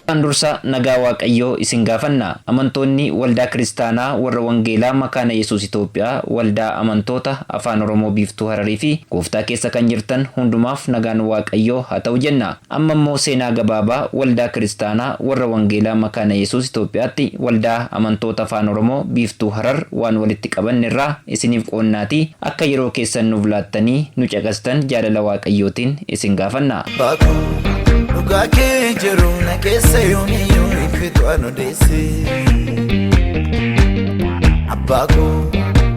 Dursa nagaa waaqayyoo isin gaafanna. Amantoonni waldaa kiristaanaa warra wangeelaa makaana Yesuus Itoophiyaa waldaa amantoota afaan Oromoo biiftuu Hararii fi gooftaa keessa kan jirtan hundumaaf nagaan waaqayyoo haa ta'u jenna. Amma immoo seenaa gabaabaa waldaa kiristaanaa warra wangeelaa makaana Yesuus Itoophiyaatti waldaa amantoota afaan Oromoo biiftuu Harar waan walitti qabannerraa isiniif qoonnaati akka yeroo keessan nuuf laattanii nu caqastan jaalala waaqayyootiin isin gaafanna. Dhugaa kee jiru na keessa yoomiyyuu ifitu anodeesse Abbaa koo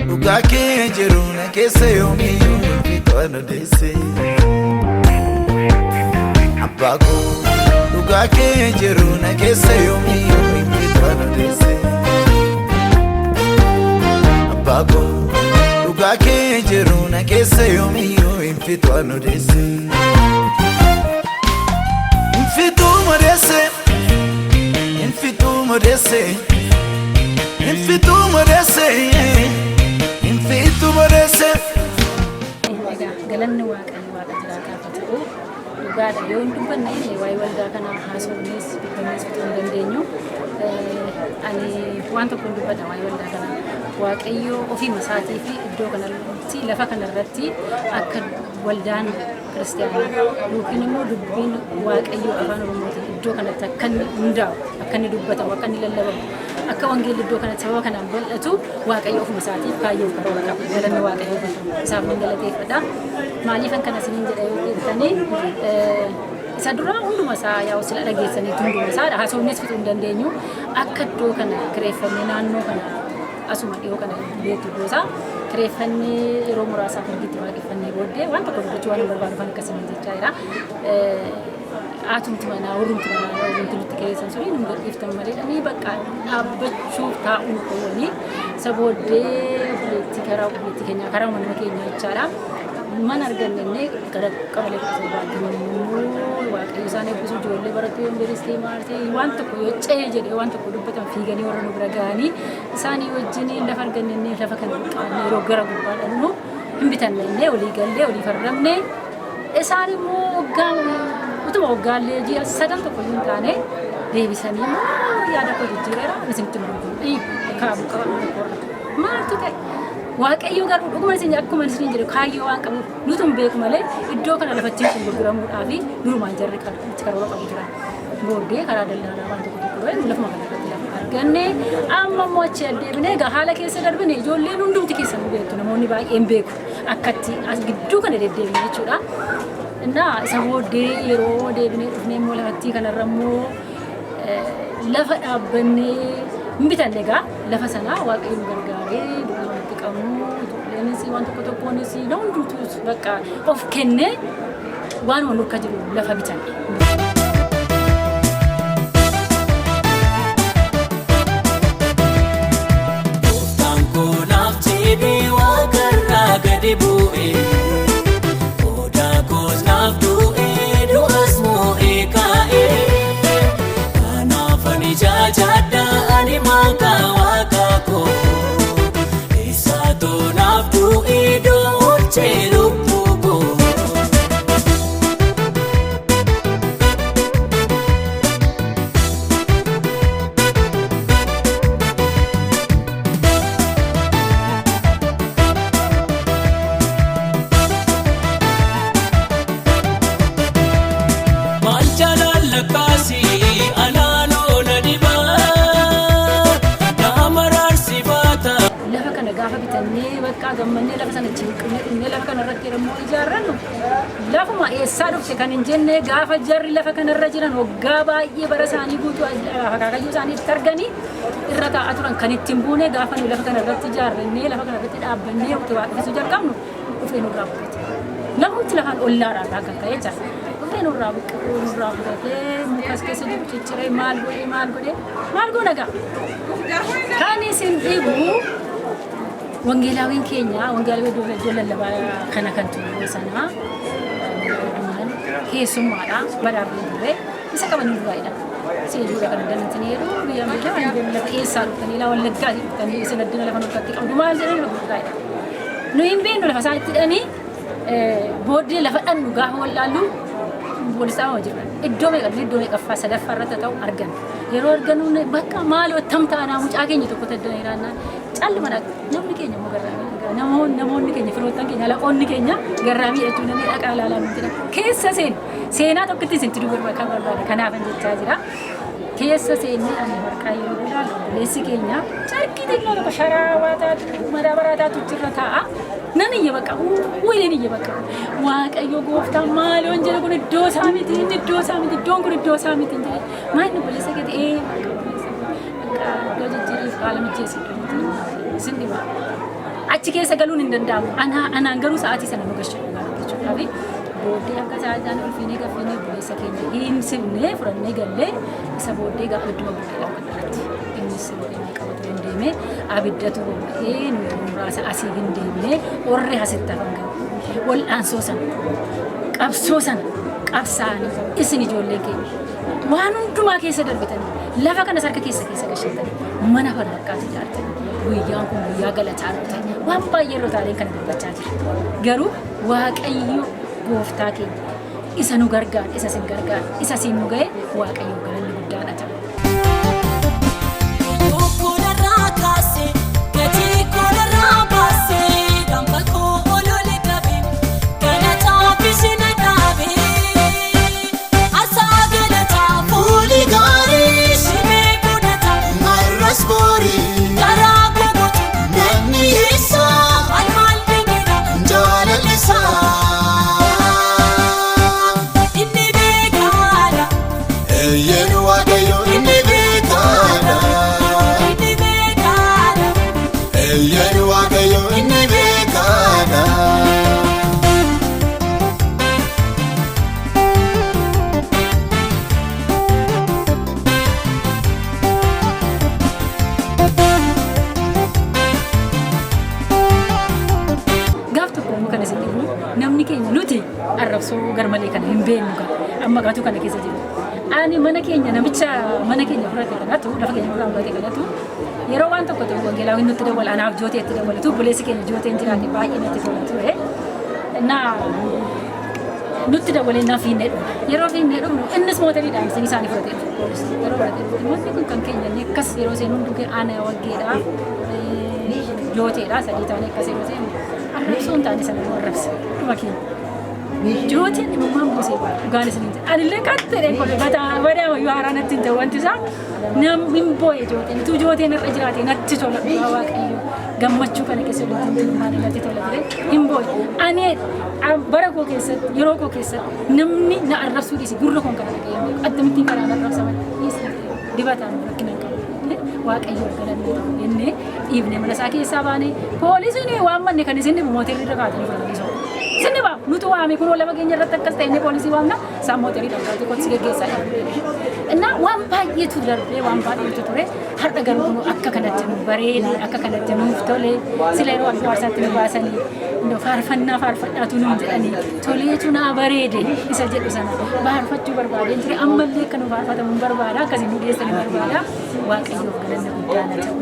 dhugaa kee jiru na keessa yoomiyyuu ifitu anodeesse Abbaa koo dhugaa kee jiru na keessa yoomiyyuu ifitu anodeesse Abbaa koo dhugaa kee jiru na keessa yoomiyyuu ifitu anodeesse Infitu modese, infitu modese, infitu modese, infitu modese. Galanni waaqayyo waaqa jiraata ta'u dhugaadha yoo hin dubbanne waa'ee waldaa kana haasofnees dubbannees fixuu hin dandeenyu. Ani waan tokko dubbadha waa'ee waldaa kana waaqayyo ofii isaatii fi iddoo kanatti lafa kanarratti akka waldaan kiristaanaa yookiin immoo dubbiin waaqayyo afaan Oromootiin iddoo kanatti akka inni hundaa'u akka inni dubbatamu akka inni lallabamu akka wangeelli iddoo kanatti sababa kanaan bal'atu waaqayyo ofuma isaatiif kaayyoo karoora qaba. Galanni waaqayyo isaaf nan galateeffadha. Maaliifan kana isiniin jedha yoo jettanii isa dura hunduma isaa yaa sila dhageessanii hunduma isaa haasofnees fixuu hin dandeenyu akka iddoo kana kireeffannee naannoo kana asuma dhiyoo kana beektu goosaa kireeffannee yeroo muraasaaf argitti waaqeffannee booddee waan tokko dubbachuu waan barbaadu kan akkasiin jechaa jira. Aatumti manaa warrumti manaa warrumti nutti keessan suni nu gadhiiftan malee dhanii bakka dhaabbachuuf taa'uun qoonni isa booddee obboleettii karaa obboleettii keenyaa karaa uumama keenyaa jechaadha. Man argannee gara qabalee waaqayyo isaan eebbisu ijoollee barattuu yuunivarsiitii maartii waan tokko yoo ce'ee jedhee waan tokko dubbatan fiiganii warra nu bira ga'anii isaanii wajjin lafa argannee lafa kan qabanne yeroo gara gubbaadhaan nu hin bitannee olii gallee olii farramne isaan immoo waggaa utuma waggaallee ji'a sadan tokko hin taane deebisanii immoo yaada koo jijjiireera isinitti mul'atu kaabu qabamu korra maaltu ta'e waaqayyo garuu dhuguma isin akkuma isin jedhu kaayyoo waan qabu nutum beeku malee iddoo kana lafatti kun gurguramuudhaa fi durumaan jarri karoora qabu jira. Booddee karaa daldalaa waan tokko tokko ta'e lafuma kanarratti lafa arganne amma immoo achi adeemnee egaa haala keessa darbine ijoolleen hundumti keessan beektu namoonni baay'een beeku akkatti as gidduu kana deddeebine jechuudha. Innaa isa booddee yeroo deebinee dhufnee immoo lafatti kanarra immoo lafa dhaabbannee hin bitanne egaa lafa sanaa waaqayyo nu gargaaree ijoolleen waan tokko tokkoonis hundumtuus bakka of kennee waan waan akka jiru lafa bitanne. Gooftaan koo naaf jedhee waaqarraa gadi bu'ee odaa koos naaf du'ee du'as moo'ee kaa'ee kanaaf ani jaajadha ani maqaa waaqaa koo. Don't gammanne lafa sana cinqinne lafa kanarratti immoo ijaarrannu lafuma eessaa dhufte kan hin jenne gaafa jarri lafa kanarra jiran waggaa baay'ee bara isaanii guutuu akaakayyuu isaanii itti arganii irra taa'aa turan kan ittiin buune gaafa nu lafa kanarratti ijaarrannee lafa kanarratti dhaabbannee waqtii waaqeffisuu jalqabnu dhufee nurraa bu'ate lafumti lafaan ollaadhaan akka ka'ee jira dhufee nurraa bu'atee mukas keessa jiru cicciree maal goone gaa kan isin dhibu Wangeelawin Kenya, Wangeelawin iddoo lallabaa kana kan ture sana keessummaadha badaarri ture isa qaban baay'eedha. Seejuudha kan dandeetaniiru biyya ammayyaa lafa eessaa dhuftanii laa wallaggaa dhuftanii isin addina lafa nurkatti qabdu maal jedhanii lafa baay'eedha. Nu hin beeknu lafa isaanitti hidhanii booddee lafa dhannu gaafa wallaallu boolisaa hojii iddoo meeqa faasada farrata ta'u argan yeroo arganuun bakka maaloo tamtaanaa mucaa keenya tokko taddanii raannaa calli mana namni keenya immoo garraamii namoonni keenya firoottan keenya laqoonni keenya garraamii jechuun namni dhaqaa ilaalaa nuti dha keessa seenaa tokkotti isinti dubarba kan barbaada kanaafan jechaa jira keessa seenni ani harkaa yeroo ilaalu obboleessi keenya carqii xiqqoo tokko sharaawaa taatu madaabaraa taatu jirra taa'a nan iyya bakka wayleen iyya bakka waaqayyo gooftaa maaloon jedhe kun iddoo isaa miti iddoon kun iddoo isaa miti jedhe maal obboleessa kee jijjiiriif haala mijeessi isin dhibaa achi keessa galuun hin danda'amu anaan garuu sa'aatii sana nu gashadhu jechuudhaafi booddee akka saayidaan ulfiinee gaffiinee obboleessa keenya hin sibnee furannee gallee isa booddee gaafa idduma booddee lafa irratti innis booddee qabatu hin deemee abiddatu bobba'ee nu muraasa asii hin deemnee warri asitti hafan galu wal'aansoo sana qabsoo sana qabsaanii isin ijoollee keenya waan hundumaa keessa darbitanii lafa kanas harka keessa gashatanii mana fardakkaatu ijaartanii guyyaan kun guyyaa galataa ta'e waan baay'ee yeroo taaleen kana dubbachaa jira garuu waaqayyo gooftaa keenya isa nu gargaara isa sin gargaara isa sin nu ga'e waaqayyo galanni guddaadha ta'u. namni keenya nuti arrabsoo garmalee kana hin beeknu kan amma gaatu kana keessa jiru. Ani mana keenya namicha mana keenya furate kanatu lafa keenya furate kanatu yeroo waan tokko ta'u wangeelaa inni nutti dawwala anaaf jootee itti dawwalatu buleessi keenya jooteen jiraate baay'ee natti tola ture. Nutti dawwalee naaf hin dheedhu yeroo hin dheedhu innis mootoriidhaan isin isaanii furate yeroo furate wanti kun kan keenya ni akkas yeroo seen hundu ana waggeedha jooteedha sadii taane akkas yeroo seen arrabsoon taane sana arrabsa dhuma keenya. Jootiin imammaan buusee dhugaan isiniin jedha. Anillee qaxxee godhe badaa wayyuu haaraa natti hin ta'u wanti isaa namni hin boo'e jootiin utuu jootiin irra jiraate natti tola dhugaa waaqayyo gammachuu kana keessa waliin maali natti tola ture hin boo'e. Ani bara koo keessatti yeroo koo keessatti namni na arrabsuu dhiisi gurra koon kana dhaga'ee addamittiin kanaan arrabsaman dibataan rakkina hin qabu. Waaqayyo galanni inni dhiibnee mana isaa keessaa baane poolisiin waan manne kan isin mootirri irra kaatanii fudhatanii sini bab nutu waame kun wala bageenya irratti akkas ta'e poolisi waamna saamooteri dhaqaati qotti geggeessaa እና waan baay'eetu darbee waan baay'eetu ture har'a garuu kun akka kanatti nu bareede akka kanatti nuuf tole sila yeroo adda warsaatti nu baasanii indoo faarfadhaatu nu jedhanii toleetu naa bareede isa jedhu sana faarfachuu barbaadeen ture ammallee akka nu faarfatamu barbaada akkasii nu dhiyeessanii barbaada waaqayyoof galanna guddaa na ta'u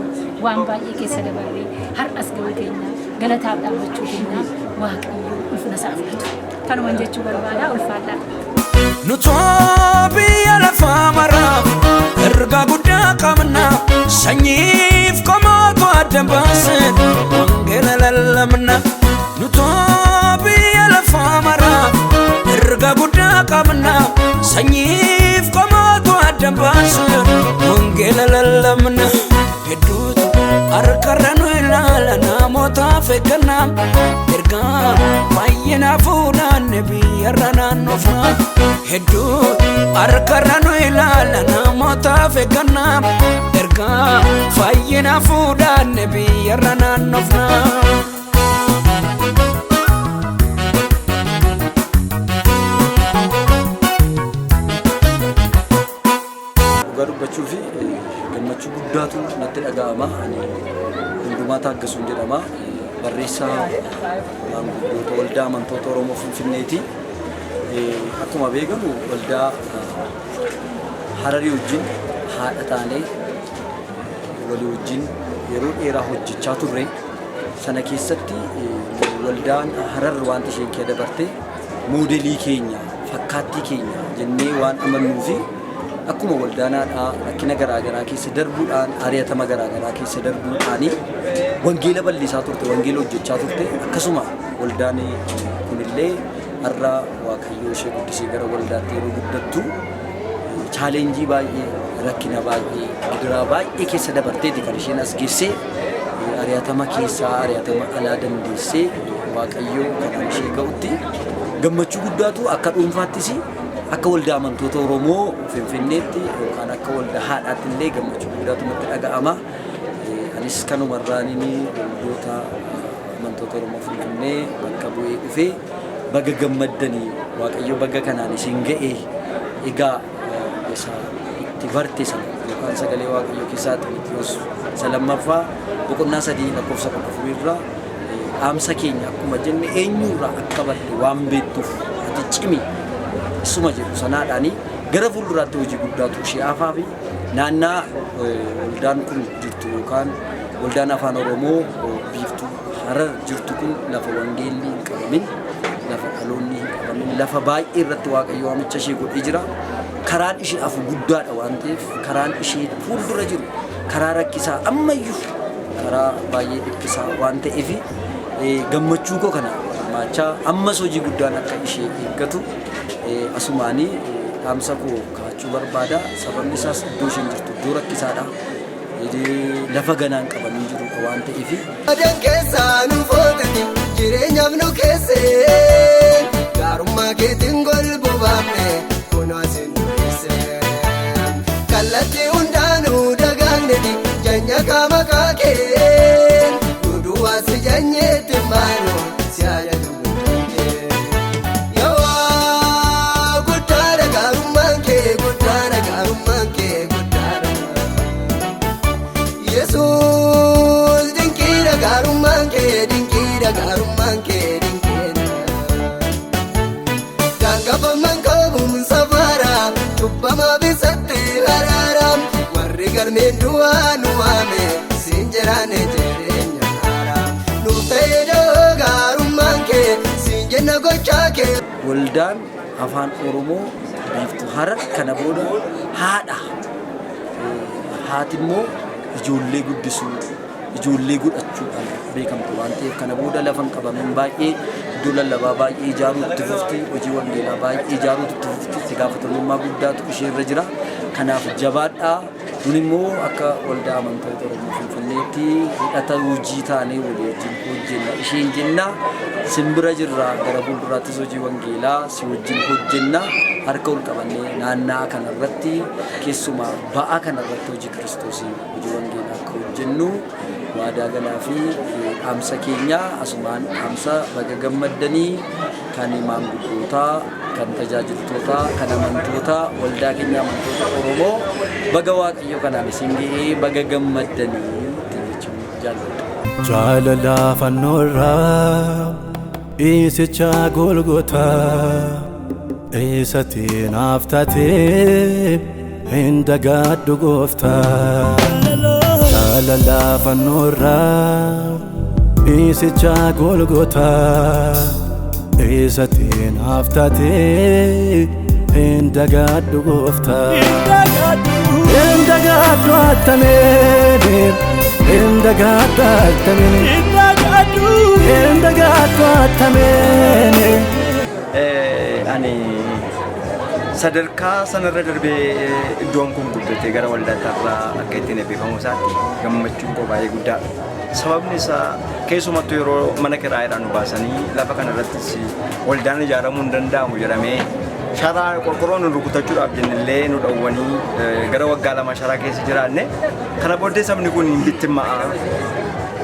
waan baay'ee keessa dabarree har'as ga'uu keenya galataaf dhaabbachuu keenya waaqayyo ulfina isaa fudhatu kanumaan jechuu barbaada ulfaadhaa. Nutoobiyya lafa maraaf erga guddaa qabna sanyiif komootu addan baasen wangeela lallabna. Nutoobiyya lafa maraaf erga guddaa qabna sanyiif komootu addan baasen wangeela lallabna. Hedduutu harkarra nu ilaala namootaaf eegganna ergaa baay'ina fuudhaan biyyarra naannofna. Hedduutu harkarra nu ilaala namootaaf eegganna ergaa baay'ina fuudhaan biyyarra naannofna. Garubbachuu fi gammachuu guddaatu natti dhaga'ama. Hundumaa taaggasuu jedhama. Barreessaa maanguddoota waldaa amantoota Oromoo Finfinneeti. Akkuma beekamu waldaa Hararii wajjin haadha taanee walii wajjin yeroo dheeraa hojjechaa turre. Sana keessatti waldaan Harar wanti isheen kee dabarte moodelii keenya fakkaattii keenya jennee waan amannuufi akkuma waldaanaadhaa rakkina garaagaraa keessa darbuudhaan ari'atama garaagaraa keessa darbuudhaanii wangeela bal'isaa turte wangeela hojjechaa turte akkasuma waldaan kunillee har'a waaqayyoo ishee guddisee gara waldaatti yeroo guddattu chaalenjii baay'ee rakkina baay'ee gidiraa baay'ee keessa dabarteeti kan isheen as geessee ari'atama keessaa ari'atama alaa dandeessee waaqayyoo kan ishee ga'utti gammachuu guddaatu akka dhuunfaattis akka waldaa amantoota Oromoo Finfinneetti yookaan akka waldaa haadhaatti illee gammachuu guddaatu natti dhaga'ama. Anis kanumarraan waldoota amantoota Oromoo Finfinnee bakka bu'ee dhufee baga gammaddanii waaqayyo baga kanaan isin ga'e egaa isa itti barte sana yookaan sagalee waaqayyo keessaa Xiimotewos isa lammaffaa boqonnaa 3 lakkoofsa 14 irraa dhaamsa keenya akkuma jenne eenyurraa akka barre waan beektuuf ati cimi isuma jedhu sanaadhaanii gara fuulduraatti hojii guddaatu ishee hafaa fi naannaa waldaan kun jirtu yookaan waldaan afaan Oromoo biiftuu Harar jirtu kun lafa wangeelli hin qabamin lafa dhaloonni hin qabamin lafa baay'ee irratti waaqayyo waamicha ishee godhee jira. Karaan ishee afu guddaadha waan ta'eef karaan ishee fuuldura jiru karaa rakkisaa ammayyuu karaa baay'ee dhiphisaa waan ta'eef gammachuu koo kana maachaa ammas hojii guddaan akka ishee eeggatu asumaanii dhaamsa koo kaachuu barbaada. Sababni isaas iddoo isheen jirtu iddoo rakkisaadha. Lafa ganaan qabanii jiru waan ta'eef. Adan keessaa nu footati jireenyaaf nu keessee gaarummaa keetiin golbuu baafne kunuunsin nu keessee kallattii hundaanuu dagaagneeti janya qaama kaakee nu duwwaasi janyeetti maanu si ajaju. Garumman kee dinkeena Gangaba mankabuun safara Cubbama bisatti haraara Warri galmeen du'aa nu waame siin jiraane jireenya haara Nuuf ta'edoo garumman kee siin jenna gochaa kee. Waldaan afaan Oromoo biiftuu Harar kana booda haadha. Haati immoo ijoollee guddisuu ijoollee godhachuudhaan beekamtu waan ta'eef kana booda lafan qabamin baay'ee iddoo lallabaa baay'ee ijaaruutti fufti hojii wangeelaa baay'ee ijaaruutti fufti itti gaafatamummaa guddaatu ishee irra jira. Kanaaf jabaadhaa. Kun immoo akka waldaa amantoota Oromoo Finfinneetti hidhata hojii taanee walii wajjin hojjenna isheen jenna simbira jirra gara fuulduraattis hojii wangeelaa si wajjin hojjenna harka ol qabannee naannaa kanarratti keessumaa ba'aa kanarratti hojii Kiristoosii hojii wangeelaa akka hojjennu waadaa galaa fi dhaamsa keenya asumaan dhaamsa baga gammaddanii kan maanguddootaa kan tajaajiltootaa kan amantootaa waldaa keenya amantoota Oromoo baga waaqayyo kanaan isin ga'ee baga gammaddanii jechuun jaalladha. Jaalala fannoorraa isicha Golgotaa isatti naaf taatee hin dagaadhu gooftaa. Jaalala fannoorraa isicha Golgotaa isatti naaf taatee hin dagaadhu gooftaa. Hin dagaadhu attamee hin dagaadhu attamee hin dagaadhu attamee. Ani sadarkaa sanarra darbee iddoon kun guddatee gara waldaatti irraa akka ittiin eebbifamu isaatti gammachuun koo baay'ee guddaadha. Sababni isaa keessumattuu yeroo mana kiraayiidhaan nu baasanii lafa kanarrattis waldaan ijaaramuu hin danda'amu jedhamee sharaa qorqorroon nu rukutachuudhaaf jennillee nu dhowwanii gara waggaa 2 sharaa keessa jiraanne kana booddee sabni kun hin bittimma'a.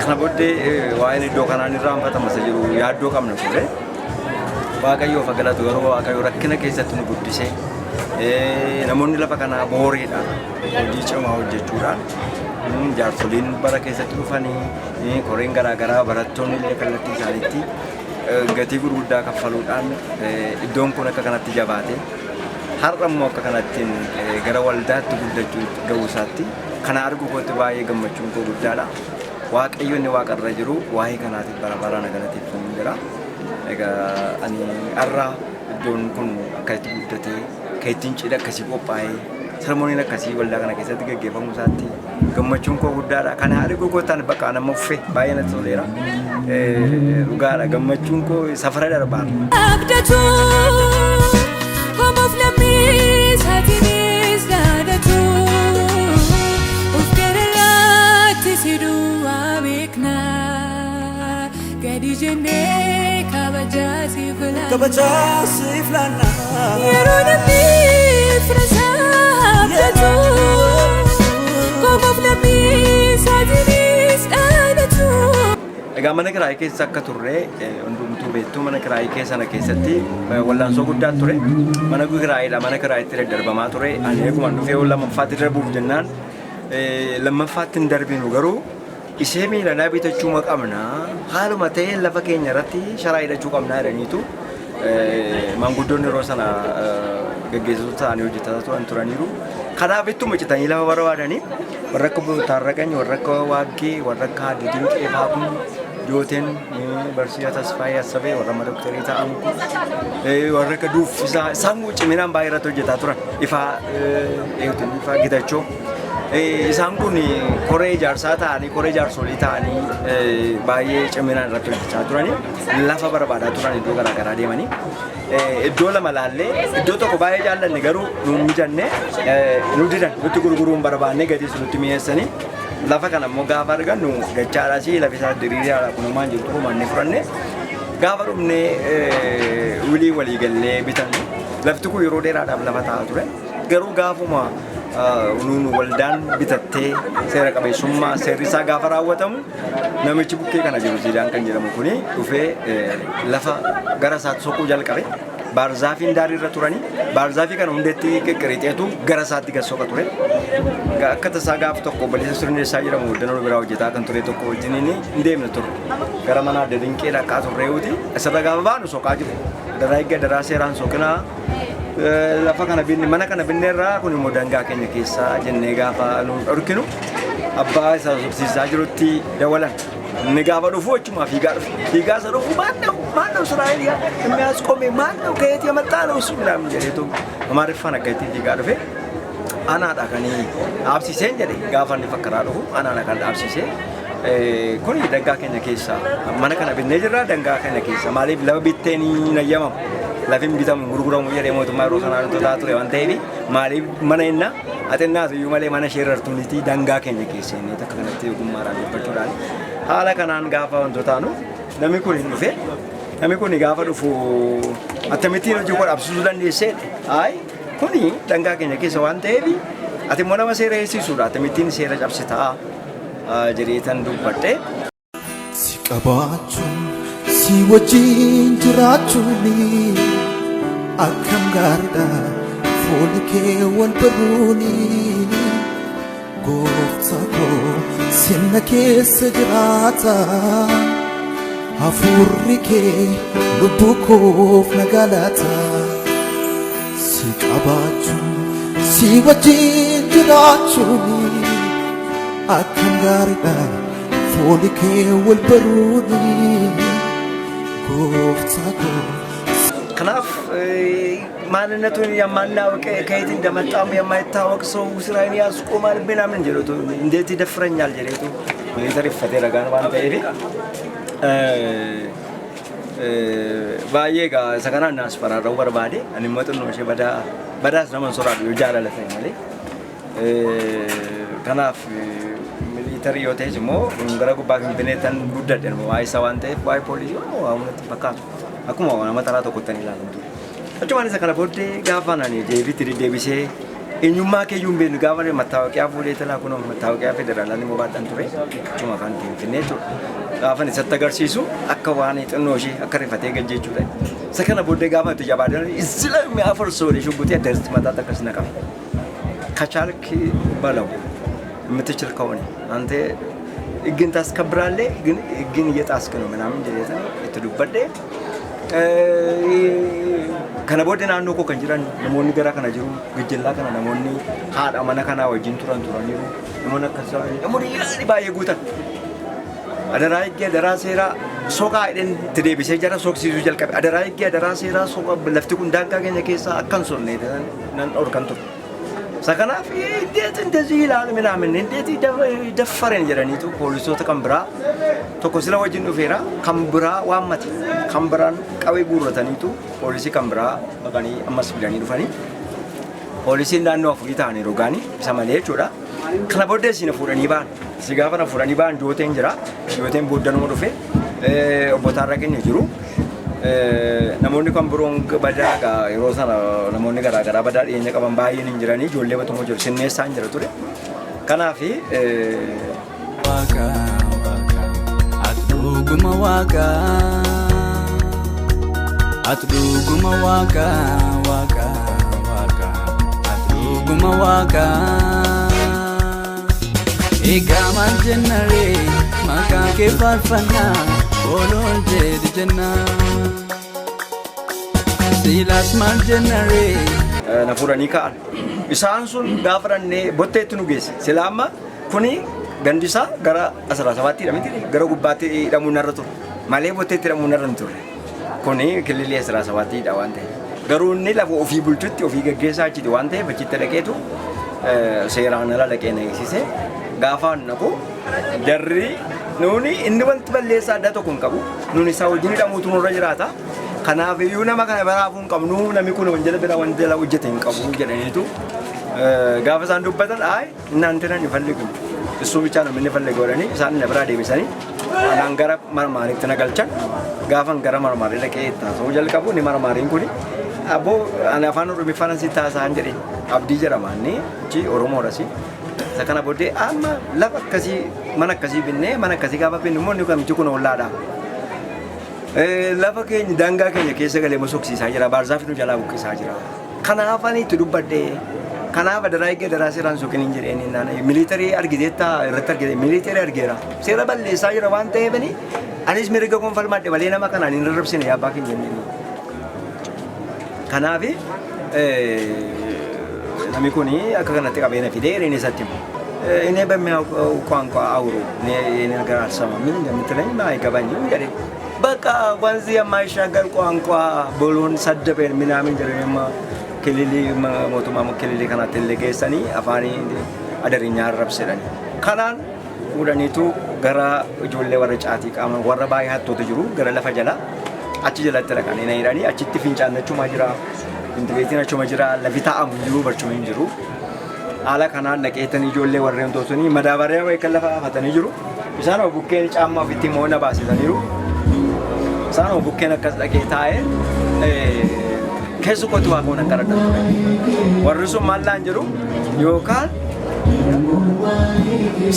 Kana booddee waa'een iddoo kanaan irraanfatama isa jiru yaaddoo qabna ture. Waaqayyoof galatu yeroo waaqayyo rakkina keessatti nu guddisee namoonni lafa kanaa booriidhaan hojii cimaa hojjechuudhaan jaarsoliin bara keessatti dhufanii koreen garaagaraa barattoonni illee kallattii isaaniitti gatii gurguddaa kaffaluudhaan iddoon kun akka kanatti jabaate har'a immoo akka kanattiin gara waldaatti guddachuu ga'uu isaatti kana arguu kootti baay'ee gammachuun koo guddaadha. Waaqayyo inni waaqarra jiru waa'ee kanaatiif bara baraan galateeffamu jira. Egaa ani har'a iddoon kun akka itti guddatee kan ittiin cidha akkasii qophaa'ee sermooniin akkasii waldaa kana keessatti gaggeeffamu isaatti gammachuun koo guddaadha. Kan haadhi gogoottaan bakka nama uffee baay'ee natti toleera. Dhugaadha gammachuun koo safara darbaa. Abdatu komoof lammii saatiinis dhaadatu of gararraatti si duwwaa beekna gadi jennee kabajaasiif laanna. Kabajaasiif laanna. Yeroo namni firasaa abdatu komoof lammii saatiinis dhaadatu. Egaa mana kiraayii keessa akka turre hundumtuu beektu mana kiraayii keessana keessatti wallaansoo guddaa ture. Mana kiraayiidha mana kiraayiitti daddarbamaa ture. Ani eeguma dhufee lammaffaatti darbuuf jennaan lammaffaatti hin darbinu garuu ishee miilanaa bitachuu qabna haaluma ta'ee lafa keenya irratti sharaa hidhachuu qabna jedhaniitu maanguddoonni yeroo sana gaggeessitoota ta'anii hojjetaa turaniiru. Kanaaf ittuma citanii lafa barbaadanii warra akka Taarraqany, warra akka Waaggee, warra akka Dinqee Faaquu, Jooteen, Barsiisaa Tasfaayee Assabee, warra amma Dooktarii ta'an warra akka Duuffisaa isaan ciminaan baay'ee irratti hojjetaa turan. Ifaa Gitachoo. Isaan kun koree ijaarsaa ta'anii, koree jaarsolii ta'anii baay'ee ciminaan irratti hojjechaa turanii lafa barbaadaa turan iddoo garaagaraa deemanii. Iddoo lama laallee iddoo tokko baay'ee jaallanne garuu nuun mijanne nu didan nutti gurguruun barbaanne gadiis nutti mi'eessanii lafa kana immoo gaafa argannu dachaadhaas lafisaa diriiraa kunumaan jirtu manni furanne gaafa dhumnee walii gallee bitanne lafti kun yeroo dheeraadhaaf lafa taa'aa ture garuu gaafuma nuun waldaan bitattee seera qabeessummaa seerri isaa gaafa raawwatamu namichi bukkee kana jiru Ziidaan kan jedhamu kuni dhufee lafa gara isaatti soquu jalqabe. Baarzaafiin daarii irra turanii baarzaafii kana hundeetti qiqqiriixeetu gara isaatti gad soqa ture. Akka tasaa gaafa tokko obboleessa Sirneessaa jedhamu waddana biraa hojjetaa kan ture tokko wajjin hin deemne ture. Gara mana adda dinqee dhaqaa turree'uuti asirra gaafa baanu soqaa jiru. Daraa eegga daraa seeraan soqinaa lafa kana binne mana kana binneerraa kun immoo dangaa keenya keessaa jennee gaafa nu dhorkinu abbaa isaa subsiisaa jirutti dawalan. Inni gaafa dhufu achuma fiigaa dhufu. Fiigaa isa dhufu maannoo Israa'eliyaa inni as qoome maannoo keetii amantaa na usu midhaan jedheetu amaariffaan akka itti fiigaa dhufe. Anaadha kan dhaabsiseen jedhe gaafa inni fakkaraa dhufu anaadha kan dhaabsisee. Kun dangaa keenya keessaa mana kana binnee jirra dangaa keenya keessa maaliif lafa bittee ni nayyamamu. Lafin bitamu gurguramu jedhee mootummaa yeroo sanaan totaa ture waan ta'eef maaliif mana innaa atennaa iyyuu malee mana sheerartuunitii dangaa keenya keessa inni takka kanatti ogummaadhaan dubbachuudhaan haala kanaan gaafa wantootaanu namni kun hin dhufe namni kun gaafa dhufu akkamittiin hojii koo dhabsiisuu dandeessee kuni dangaa keenya keessa waan ta'eef ati immoo nama seera eegsisuudha akkamittiin seera cabsitaa jedheetan dubbadhe. Si qabaachuun si wajjin jiraachuun akkam gaariidha fuulli kee wal baruuni gooftaa koo sinna keessa jiraata hafuurri kee lubbuu koof nagaalaata si qabaachuun si wajjin jiraachuun akkam gaariidha fuulli kee wal baruuni gooftaa koo. Kanaaf ማንነቱን የማናውቅ ከየት እንደመጣም የማይታወቅ ሰው እስራኤል ያስቆማል ምናምን ጀለቱ እንዴት ይደፍረኛል ጀለቱ ሚሊተሪ ፈቴራ ጋር ባንተ ይሄ ባየጋ ሰከናና አስፈራራው በርባዴ እኔ መጥቶ ነው እሺ በዳስ ነው መንሶራ ይጃላ ለፈኝ ማለት ከናፍ ሚሊተሪ ዮቴጅ ሞ ገረጉ ባክ ቢኔተን ጉዳደ ነው አይሳ ዋንተ ባይ ፖሊስ ነው አሁን ተፈካቱ አኩማ ዋና መጣራ ተቆጠን ይላል Acumaan isa kana booddee gaafa nani deebiitti deebisee eenyummaa keeyyuun beenu gaafa mattaawaqaa fuulee talaa kun mattaawaqaa federaalaa ni mobaadhaan ture achuma kan finfinnee ture gaafa isatti agarsiisu akka waan xinnoo ishee akka rifatee galjechuudha isa kana booddee gaafa itti jabaadhaan isla mi'a forsoole shuggutii addarsitti mataatti akkas na qabe kachaalki balaw የምትችል ከሆነ አንተ እግን ታስከብራለህ እግን እየጣስክ ነው ምናምን ጀለታ እትዱበደ kana booddee naannoo koo kan jiran namoonni gara kana jiru gijjillaa kana namoonni haadha mana kanaa wajjin turaniiru namoonni akkasuma namoonni baay'ee guutan adaraa eeggee adaraa seeraa soqaa jedhan itti deebisee jara soqsiisuu jalqabe adaraa eeggee adaraa seeraa soqa lafti kun daangaa keenya keessaa akkan sonne nan dhorkan ture. Sakanaaf እንዴት እንደዚህ ይላል ምናምን እንዴት ይደፈረን ጀረኒቱ ፖሊሶች ከምብራ ተኮስለ ወጅን ዱፌራ ከምብራ ዋመት ከምብራን ቀዊ ጉረተኒቱ ፖሊሲ ከምብራ በቀኒ አማስ ቢላኒ ዱፈኒ ፖሊሲ እንዳንዱ አፍሪታኒ ሮጋኒ ሰማሌ ቾዳ ከለቦደ ሲነ ፉረኒ ባን ሲጋፈና ፉረኒ ባን ጆቴን ጅራ ጆቴን ቦደኑ ዱፌ ኦቦታራቀኝ ጅሩ namoonni kan biroon badaa yeroo sana namoonni garaagaraa badaa dhiyeenya qaban baay'een hin jiranii ijoollee batumoo jiru sinneessaa hin jira ture. Kanaaf Waaqa ati dhuguma waaqa ati dhuguma waaqa waaqa waaqa ati dhuguma waaqa egaa maal jennaree maqaa kee faarfannaa oolol jedhi jennaa. Silas maal jennaree na fuudhanii ka'an. Isaan sun gaafa dhannee botteetti nu geesse. Silaa amma kuni gandisaa gara 17 dha miti gara gubbaatti hidhamuun irra ture. Malee botteetti hidhamuun irra hin turre. Kuni kililii 17 dha waan ta'eef. Garuu inni lafa ofii bulchutti ofii gaggeessaa achiti waan ta'eef achitti dhaqeetu seeraan ala dhaqee na eegsise. Gaafa naqu jarri nuuni inni wanti balleessaa adda tokko hin qabu. Nuuni isaa wajjin hidhamuutu nurra jiraata. Kanaaf iyyuu nama kana baraafuun qabnu namni kun wanjala bira wanjala hojjete hin qabu jedhaniitu gaafa isaan dubbatan ay እናንተ ነን ይፈልጉ እሱ ብቻ ነው የምንፈልገው ወደኔ isaan na bira deebisanii anaan gara marmaariitti na galchan gaafan gara marmaarii dhaqee taasoo jalqabu ni marmaariin kuni abbo ani afaan oromiffaan si taasaan jedhe abdii jedhamaanni ji oromoodhasi isa kana booddee amma lafa akkasii mana akkasii binnee mana akkasii gaafa binnu immoo inni kamichi kun ollaadha. Lafa keenya daangaa keenya keessa galee mosoksiisaa jira baarzaaf nu jalaa buqqisaa jira. Kanaaf ani itti dubbadhe kanaaf adaraa eeggee adaraa seeraan suuqin hin jedheen naan miilitarii argiteetta irratti argite miilitarii argeera seera balleessaa jira waan ta'eefani anis mirga gonfalmaadhe malee nama kanaan hin rarrabsine yaabbaa keenya jenneen. Kanaaf namni kuni akka kanatti qabeenya fidee inni isatti himu. እኔ በሚያውቀው ቋንቋ አውሩ እኔ ነገር አልሰማም ምን እንደምትለኝ አይገባኝም ያለ በቃ ወንዝ የማይሻገር ቋንቋ ብሎን ሰደበን ምናምን ጀረማ ክልሊ ሞቱማ ክልሊ ከናት ለገሰኒ አፋኒ አደረኛ አረብሰለኒ ካናን ወደኒቱ ገራ ጆሌ ወረጫቲ ቃማ ወረባይ ሀቶ ተጅሩ ገራ ለፈጀላ አቺ ጀላ ተረካኒ ነይራኒ አቺቲ ፊንጫነቹ ማጅራ እንትቤቲናቹ ማጅራ ለፊታ አሙዩ በርቹ እንጅሩ ala kanaan naqeetanii ijoollee warreen toosanii madaabariyaa way kan lafa afatanii jiru. Isaan bukkeen caammaa ofitti immoo na baasisaniiru. Isaan bukkeen akkas dhaqee taa'ee keessu qotu waaqoon akka radda ture. Warri sun maallaan jedhu yookaan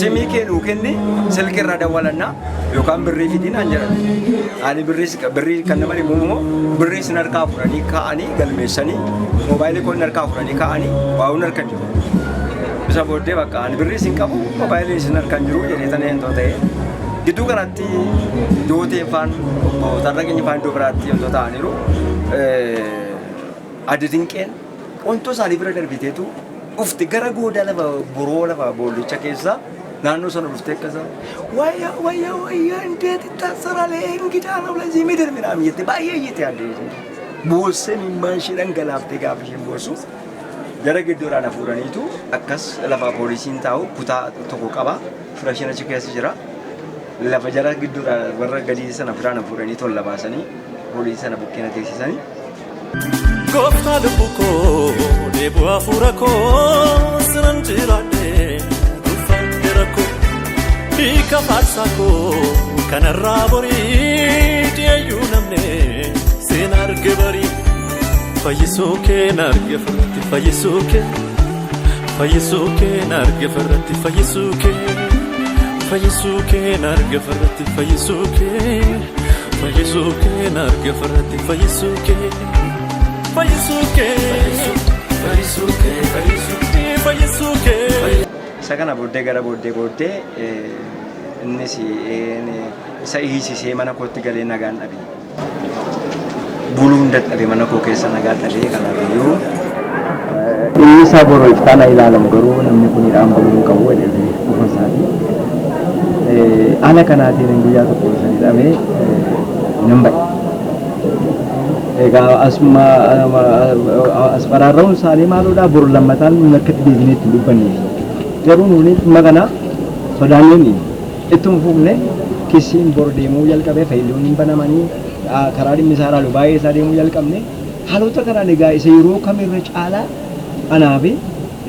simii kennuu kenni silkii irra dawwalannaa yookaan birrii fidinaan jedhan. Ani birrii kan nama dhibu immoo birrii sin harkaa fudhanii kaa'anii galmeessanii moobaayilii koon harkaa fudhanii kaa'anii waa'uun harkan jiru. Bisa booddee bakka ani birrii sin qabu moobaayilii sin harkan jiru jedheetanii hintoo ta'e gidduu kanatti dooteen faan tarraqinyi faan iddoo biraatti hintoo ta'aniiru adda dinqeen wantoo isaanii bira darbiteetu ufti gara goodaa lafa boroo lafa boollicha keessa naannoo sana dhuftee akkasa wayyaa indeet ittaasaralee ingidaa na ulazii midar midhaam jette baay'ee jette addee boossee mimmaan ishee dhangalaaftee gaafa isheen boossu gara gidduudhaan hafuuraniitu akkas lafa poolisiin taa'u kutaa tokko qaba firashin achi keessa jira lafa jara gidduudhaan warra gadii sana firaan hafuuranii tolla baasanii poolisii sana bukkeena teessisanii. Gooftaa lubbuu koo deebuu hafuura koo sinan jiraadhee dhuunfaan rakkoo hiika faarsaa koo kanarraa borii dhiyeeyyuu namne seen arge barii. Fayyisooke nargeferratti fayyisooke nargeferratti fayyisooke nargeferratti fayyisooke nargeferratti fayyisooke isa kana booddee gara booddee innis isa hiisisee mana kootti galee nagaan dhabe. Buluun dadhabe mana koo keessa nagaa dhabee kanaaf iyyuu inni isaa boroo itti taana ilaalamu garuu namni kun hidhaan buluu qabu jedhee dhufa isaati. ala kanaatiin guyyaa tokko sanii dhabee nan ba'e. Egaa as faraarra'uun isaanii maalodhaa boru lammataan nuyi akka deebineetti dubbanne. Garuu nuuni dhimma kana sodaanneen ittuma fufne kisiin bor deemuu jalqabee fayiloonni banamanii karaa dhimmi isaa ilaalu baay'ee isaa deemuu jalqabne haalota kanaan egaa isa yeroo kamirra caalaa anaa fi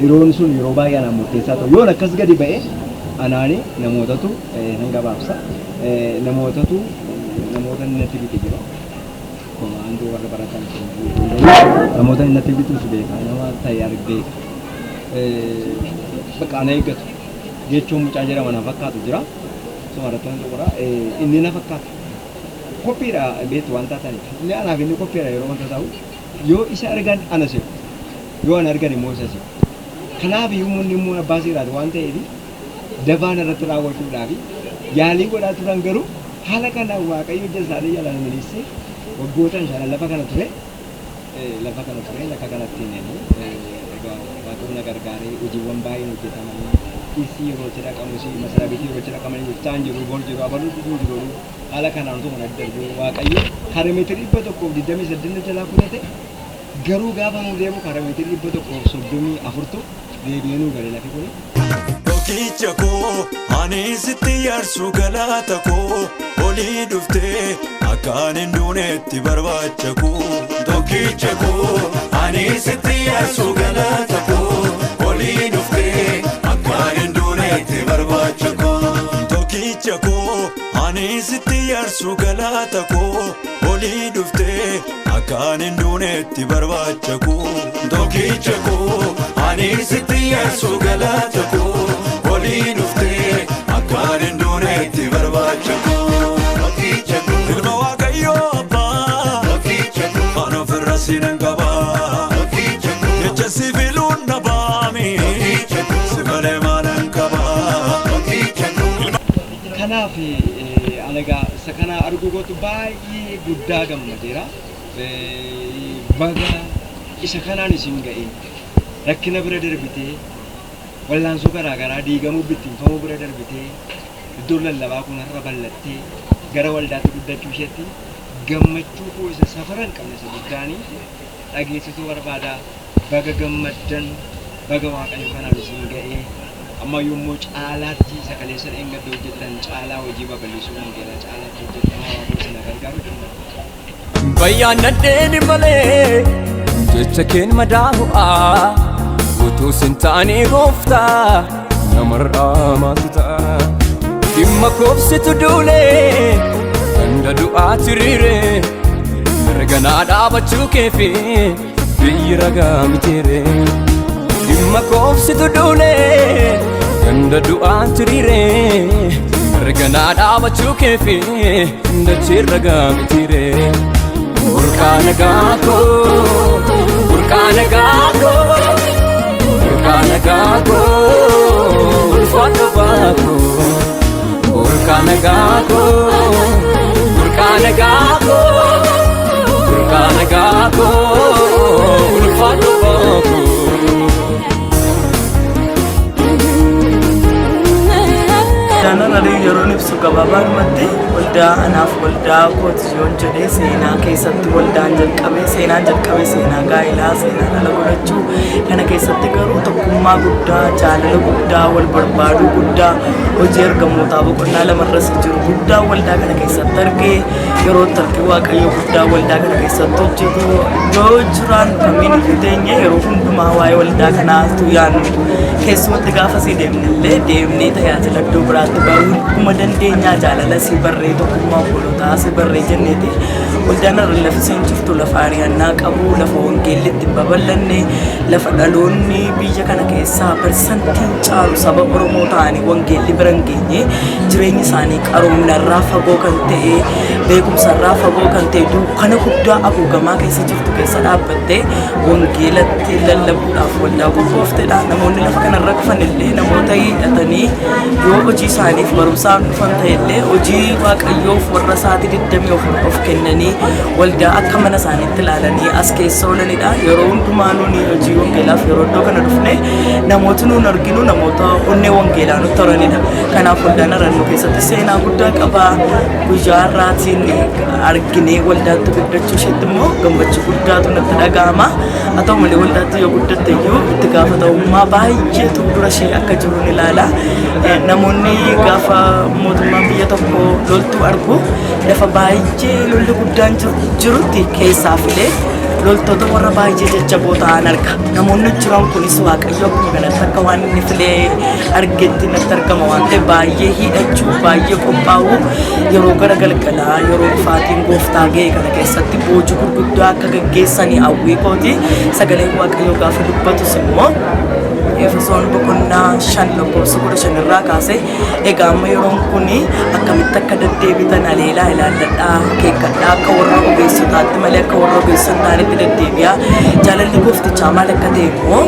yeroon sun yeroo baay'ee anaan murteessaa ta'u yoon akkas gadi ba'e anaani namootatu nan gabaabsa namoota natti bite jira. Komaandoo warra baratan namoota natti bitus beekaa nama ta'e argee bakka ana eeggatu jechuun mucaa jedhama na fakkaatu jira. Sumarrattoon tokkodha inni na fakkaatu. Koppiidha beektu waan taataniif inni anaaf inni koppiidha yeroo wanta ta'u yoo isa argan ana seeku yoo ana argan immoo isa seeku. Kanaaf iyyuu immoo abbaa seeraati waan ta'eef dabaan irratti raawwachuudhaaf yaalii godhaa turan garuu haala kanaan waaqayyo jalsaanii jalaan miliissee waggootan shanan lafa kana ture lafa kanatti egaa waaqayyoon gargaaree hojiiwwan baay'een hojjetamanii isii yeroo itti dhaqamu si masaraa bitii yeroo itti dhaqamanii jechaan jiru bor jiru abaluu dhufuu jiru haala kanaan osoo kana darbu waaqayyo kiiloomeetirii 128 jalaa fudhate garuu gaafa nu deemu kiiloomeetirii 134 deebi'ee nu galee lafi kuni. Tokkicha koo ani sitti yaarsu galata koo olii dhuftee akkaan hin duunetti barbaacha koo. Tokkicha koo ani sitti yaarsu galata koo olii dhuftee akkaan hin duunetti barbaacha koo. Tokkicha koo ani sitti yaarsu galata koo olii dhuftee akkaan hin duunetti barbaacha koo. Tokkicha koo ani sitti yaarsu galata koo. Akkaan hin duunetti barbaacha koo. Ilma waaqayyoo abbaa kan ofirra sinan qabaa. Jecha sibiiluun na baami si malee maalan qabaa. Kanaaf alagaa isa kana arguu gootu baay'ee guddaa gammadeera. Baga isa kanaan isin ga'e rakkina bira darbitee wallaansoo garaagaraa diigamuu bittinfamuu bira darbitee iddoo lallabaa kun har'a bal'attee gara waldaatti guddachuu isheetti gammachuu koo isa safara hin qabne isa guddaanii dhageessisuu barbaada. Baga gammaddan baga waaqayyo kanaan isin ga'ee amma yommuu caalaatti sakaleessa dheengadda hojjettan caalaa hojii babal'isuu wangeelaa caalaatti hojjettamaa waaqayyo isin gargaaru danda'a. Bayyaan naddeeni malee jecha keen madaabu'aa utuu sin taane gooftaa namarraa maaltu ta'a. Dhimma koobsitu duulee ganda du'aa tiriiree mirganaa dhaabachuu keefi biyyi ragaa mitiiree. Dhimma koobsitu duulee ganda du'aa tiriiree mirganaa dhaabachuu keefi dachee ragaa mitiiree. Burqaana gaakoo burqaana gaakoo burqaana gaakoo ulfaatu baakoo. Burqaana gaakoo burqaana gaakoo burqaana gaakoo ulfaatu baakoo. Daanarraa yeroon ibsu gabaabumatti waldaa anaaf waldaa kootiyyoon jedhee seenaa keessatti waldaan jalqabee seenaan jalqabee seenaa gaa'ilaa seenaa dhala godhachuu kana keessatti garuu tokkummaa guddaa jaalala guddaa wal barbaaduu guddaa hojii ergamootaa boqonnaa lamarras jiru guddaa waldaa kana keessatti argee yeroo tarkii waaqayyo guddaa waldaa kana keessatti hojjetu yoo jiraan kamiin itti teenye yeroo hundumaa waa'ee waldaa kanaatu yaadnu keessumatti gaafasii deemnellee deemnee tajaajila iddoo biraatti bahuu dandeenyaa jaalala si barree tokkummaa obbolotaa si barree jenneeti waldaan irra lafa isiin jirtu lafa ari'annaa qabu lafa wangeelli itti babal'anne lafa dhaloonni biyya kana keessaa parsantiin caalu saba Oromoo ta'anii wangeelli bira hin geenye jireenyi isaanii qaroominarraa fagoo kan ta'e beekumsarraa fagoo kan ta'e dukkana guddaa haguugamaa keessa jirtu keessa dhaabbattee wangeelatti lallabuudhaaf waldaa qophoofteedha. Namoonni lafa kanarra dhufan illee namoota hidhatanii yoo hojii isaaniif barumsaan dhufan ta'ellee hojii waaqayyoof warra isaati 24 of kennanii waldaa akka mana isaaniitti ilaalanii as keessa oolanidha. Yeroo hundumaa nuuni hojii wangeelaaf yeroo iddoo kana dhufne namoota nuun arginu namoota onnee wangeelaa nutti horanidha. Kanaaf waldaan Arannu keessatti seenaa guddaa qaba. Guyyaa har'aatiin arginee waldaatti guddachuu isheetti immoo gammachuu guddaatu natti dhaga'ama. Haa ta'u malee waldaatti yoo guddatte iyyuu itti gaafatamummaa baay'eetu dura ishee akka jiru ni ilaala. Namoonni gaafa mootummaan biyya tokko loltuu argu lafa baay'ee lolli guddaan jirutti keessaa filee loltoota warra baay'ee jajjaboo ta'an arga. Namoonni jiran kunis waaqayyo akkuma kanatti akka waan inni filee argetti natti argama waan ta'eef baay'ee hidhachuu baay'ee qophaa'uu yeroo gara galgalaa yeroo dhufaatiin gooftaa ga'e kana keessatti boojii gurguddaa akka gaggeessanii hawwii kooti. Sagaleen waaqayyo gaafa dubbatus immoo Efesoon boqonnaa 5:15 irraa kaasee egaa amma yeroon kuni akkamitti akka deddeebitan aleelaa ilaalladhaa keekkadhaa akka warra ogeessotaatti malee akka warra ogeessan ta'anitti deddeebi'aa. Jaalalli gooftichaa maal akka ta'e immoo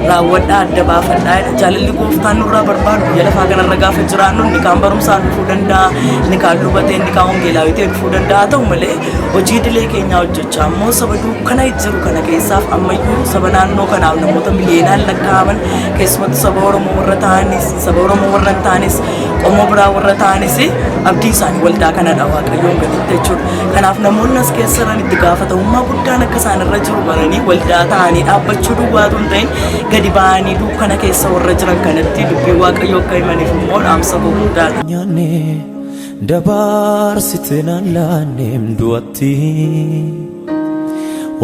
raawwadhaa adda baafadhaa. Jaalalli gooftaan nurraa barbaadu biyya lafaa kanarra gaafa jiraannu inni kaan barumsaan dhufuu danda'a, inni kaan lubatee, inni kaan wangeelaawii ta'e dhufuu danda'a. Ta'u malee hojii idilee keenyaa hojjechaa immoo saba dukkana jiru kana keessaaf ammayyuu saba naannoo kanaaf namoota miliyoonaan lakkaa'aman keessumatti saba Oromoo warra ta'anis saba Oromoo warra ta'anis qomoo biraa warra ta'anis abdii isaanii waldaa kanadha waaqayyoon gaditti jechuudha. Kanaaf namoonni as keessa jiran itti gaafatamummaa guddaan akka isaan irra jiru baranii waldaa ta'anii dhaabbachuu duwwaatu hin ta'in gadi ba'anii dukkana keessa warra jiran kanatti dubbii waaqayyoo akka himaniif immoo dhaamsa guddaadha. Nyaanne dabarsite naan laanneem du'atti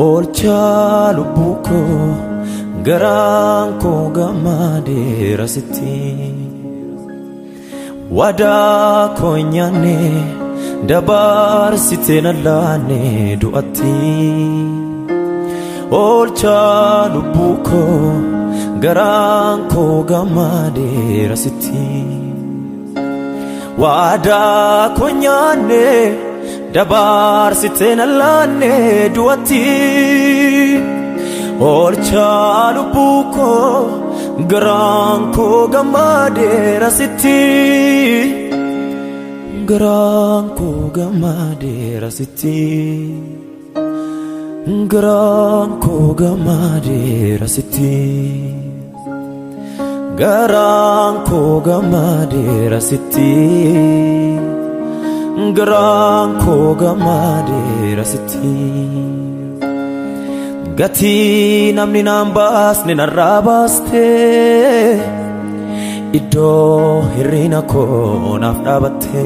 oolchaa lubbuu koo garaan koo gammadeera sitti wadaa koo nyaanne dabarsite naan laanne du'atti oolchaa lubbuu koo garaan koo gammadeera sitti wadaa koo nyaanne dabarsite naan laanne du'atti oolchaa lubbuu koo garaan koo gammadeera sitti garaan koo gammadeera sitti garaan koo gammadeera sitti garaan koo gammadeera sitti garaan koo gammadeera sitti gatii namni naan baasne narraa baaste iddoo hirrina koo naaf dhaabatte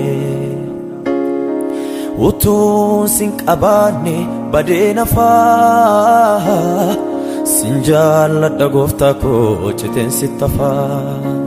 utuun sin qabaanne badee nafaa sin jaalladha gooftaa koo citeen sitti hafaa.